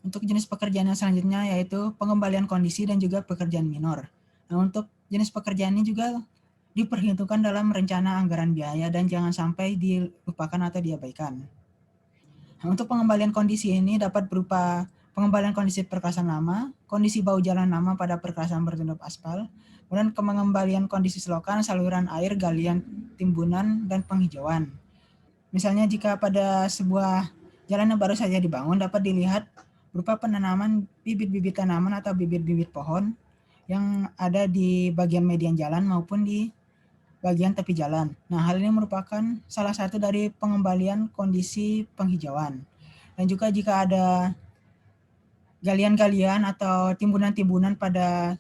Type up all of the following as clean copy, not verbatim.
Untuk jenis pekerjaan yang selanjutnya yaitu pengembalian kondisi dan juga pekerjaan minor. Nah, untuk jenis pekerjaan ini juga diperhitungkan dalam rencana anggaran biaya dan jangan sampai dilupakan atau diabaikan. Nah, untuk pengembalian kondisi ini dapat berupa pengembalian kondisi perkerasan lama, kondisi bau jalan lama pada perkerasan bertutup aspal, kemudian pengembalian kondisi selokan, saluran air, galian timbunan, dan penghijauan. Misalnya jika pada sebuah jalan yang baru saja dibangun dapat dilihat berupa penanaman bibit-bibit tanaman atau bibit-bibit pohon yang ada di bagian median jalan maupun di bagian tepi jalan. Nah, hal ini merupakan salah satu dari pengembalian kondisi penghijauan. Dan juga jika ada galian-galian atau timbunan-timbunan pada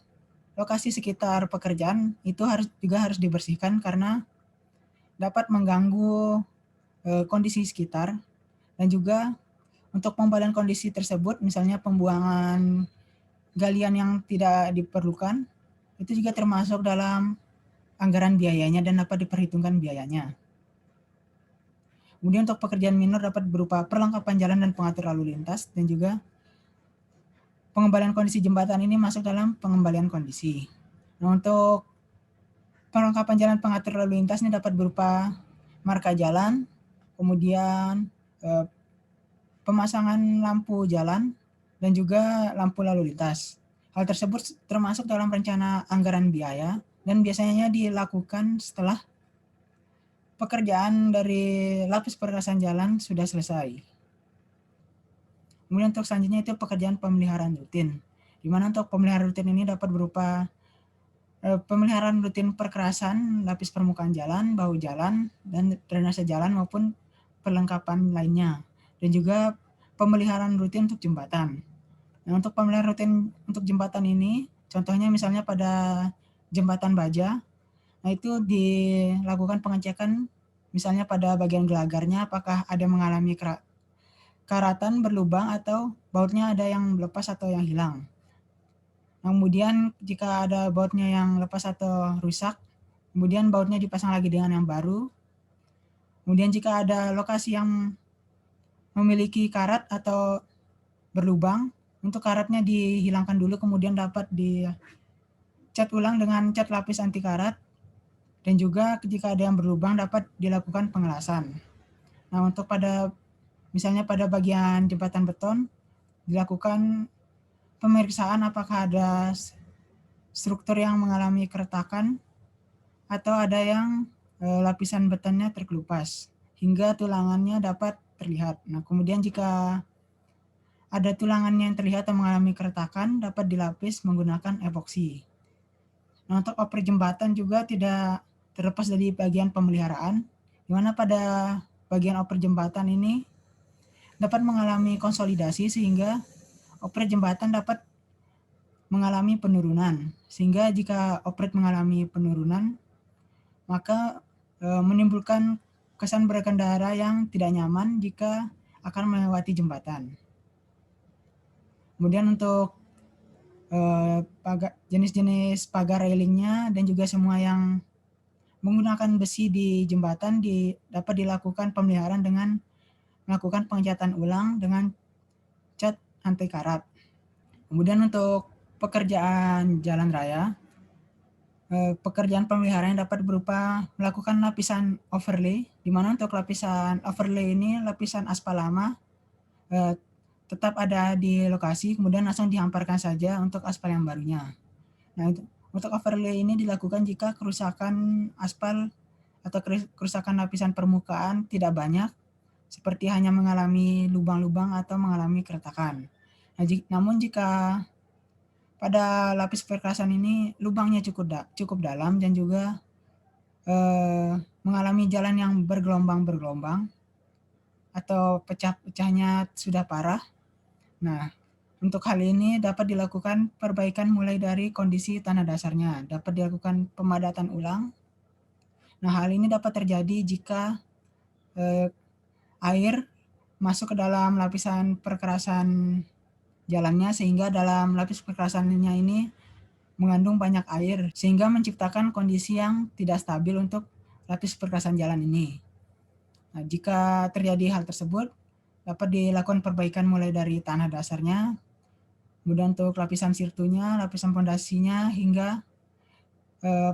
lokasi sekitar pekerjaan, itu harus dibersihkan karena dapat mengganggu kondisi sekitar. Dan juga untuk pengembalian kondisi tersebut, misalnya pembuangan galian yang tidak diperlukan, itu juga termasuk dalam anggaran biayanya dan dapat diperhitungkan biayanya. Kemudian untuk pekerjaan minor dapat berupa perlengkapan jalan dan pengatur lalu lintas, dan juga pengembalian kondisi jembatan ini masuk dalam pengembalian kondisi. Nah, untuk perlengkapan jalan pengatur lalu lintas ini dapat berupa marka jalan, kemudian pemasangan lampu jalan, dan juga lampu lalu lintas. Hal tersebut termasuk dalam rencana anggaran biaya dan biasanya dilakukan setelah pekerjaan dari lapis perluasan jalan sudah selesai. Kemudian untuk selanjutnya itu pekerjaan pemeliharaan rutin, di mana untuk pemeliharaan rutin ini dapat berupa pemeliharaan rutin perkerasan lapis permukaan jalan, bahu jalan, dan drainase jalan maupun perlengkapan lainnya. Dan juga pemeliharaan rutin untuk jembatan. Nah, untuk pemeliharaan rutin untuk jembatan ini, contohnya misalnya pada jembatan baja, nah itu dilakukan pengecekan misalnya pada bagian gelagarnya apakah ada mengalami karatan, berlubang, atau bautnya ada yang lepas atau yang hilang. Kemudian jika ada bautnya yang lepas atau rusak, kemudian bautnya dipasang lagi dengan yang baru. Kemudian jika ada lokasi yang memiliki karat atau berlubang, untuk karatnya dihilangkan dulu kemudian dapat dicat ulang dengan cat lapis anti karat, dan juga jika ada yang berlubang dapat dilakukan pengelasan. Nah, untuk misalnya pada bagian jembatan beton dilakukan pemeriksaan apakah ada struktur yang mengalami keretakan atau ada yang lapisan betonnya terkelupas hingga tulangannya dapat terlihat. Nah, kemudian jika ada tulangannya yang terlihat atau mengalami keretakan dapat dilapis menggunakan epoksi. Nah, untuk oper jembatan juga tidak terlepas dari bagian pemeliharaan, di mana pada bagian oper jembatan ini dapat mengalami konsolidasi sehingga oper jembatan dapat mengalami penurunan. Sehingga jika oper mengalami penurunan, maka menimbulkan kesan berkendara yang tidak nyaman jika akan melewati jembatan. Kemudian untuk jenis-jenis pagar railingnya dan juga semua yang menggunakan besi di jembatan dapat dilakukan pemeliharaan dengan melakukan pengecatan ulang dengan cat anti karat. Kemudian untuk pekerjaan jalan raya, pekerjaan pemeliharaan dapat berupa melakukan lapisan overlay, di mana untuk lapisan overlay ini lapisan aspal lama tetap ada di lokasi, kemudian langsung dihamparkan saja untuk aspal yang barunya. Nah, untuk overlay ini dilakukan jika kerusakan aspal atau kerusakan lapisan permukaan tidak banyak, seperti hanya mengalami lubang-lubang atau mengalami keretakan. Nah, namun jika pada lapis perkerasan ini lubangnya cukup dalam dan juga mengalami jalan yang bergelombang-bergelombang atau pecah-pecahnya sudah parah. Nah, untuk hal ini dapat dilakukan perbaikan mulai dari kondisi tanah dasarnya, dapat dilakukan pemadatan ulang. Nah, hal ini dapat terjadi jika air masuk ke dalam lapisan perkerasan jalannya sehingga dalam lapis perkerasannya ini mengandung banyak air sehingga menciptakan kondisi yang tidak stabil untuk lapis perkerasan jalan ini. Nah, jika terjadi hal tersebut, dapat dilakukan perbaikan mulai dari tanah dasarnya, kemudian untuk lapisan sirtunya, lapisan pondasinya, hingga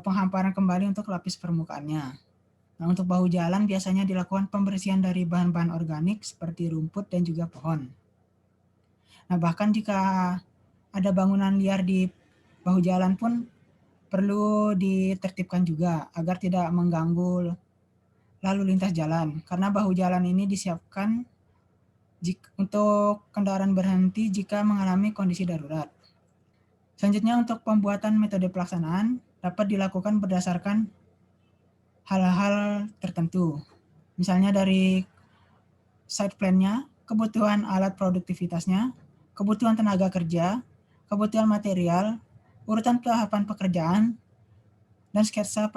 penghamparan kembali untuk lapis permukaannya. Nah, untuk bahu jalan biasanya dilakukan pembersihan dari bahan-bahan organik seperti rumput dan juga pohon. Nah, bahkan jika ada bangunan liar di bahu jalan pun perlu ditertibkan juga agar tidak mengganggu lalu lintas jalan, karena bahu jalan ini disiapkan untuk kendaraan berhenti jika mengalami kondisi darurat. Selanjutnya untuk pembuatan metode pelaksanaan dapat dilakukan berdasarkan hal-hal tertentu. Misalnya dari site plan-nya, kebutuhan alat produktivitasnya, kebutuhan tenaga kerja, kebutuhan material, urutan tahapan pekerjaan, dan sketsa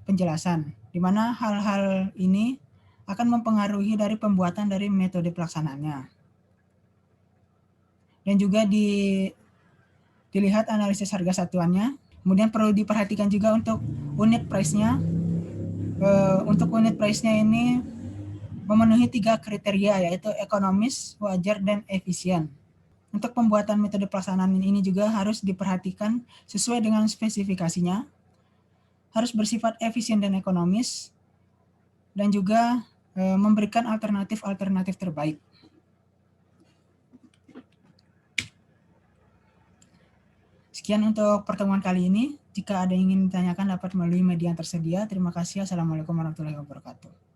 penjelasan, di mana hal-hal ini akan mempengaruhi dari pembuatan dari metode pelaksanaannya. Dan juga dilihat analisis harga satuannya. Kemudian perlu diperhatikan juga untuk unit price-nya. Untuk unit price-nya ini memenuhi 3 kriteria, yaitu ekonomis, wajar, dan efisien. Untuk pembuatan metode pelaksanaan ini juga harus diperhatikan sesuai dengan spesifikasinya, harus bersifat efisien dan ekonomis, dan juga memberikan alternatif-alternatif terbaik. Sekian untuk pertemuan kali ini. Jika ada yang ingin ditanyakan dapat melalui media yang tersedia. Terima kasih. Assalamualaikum warahmatullahi wabarakatuh.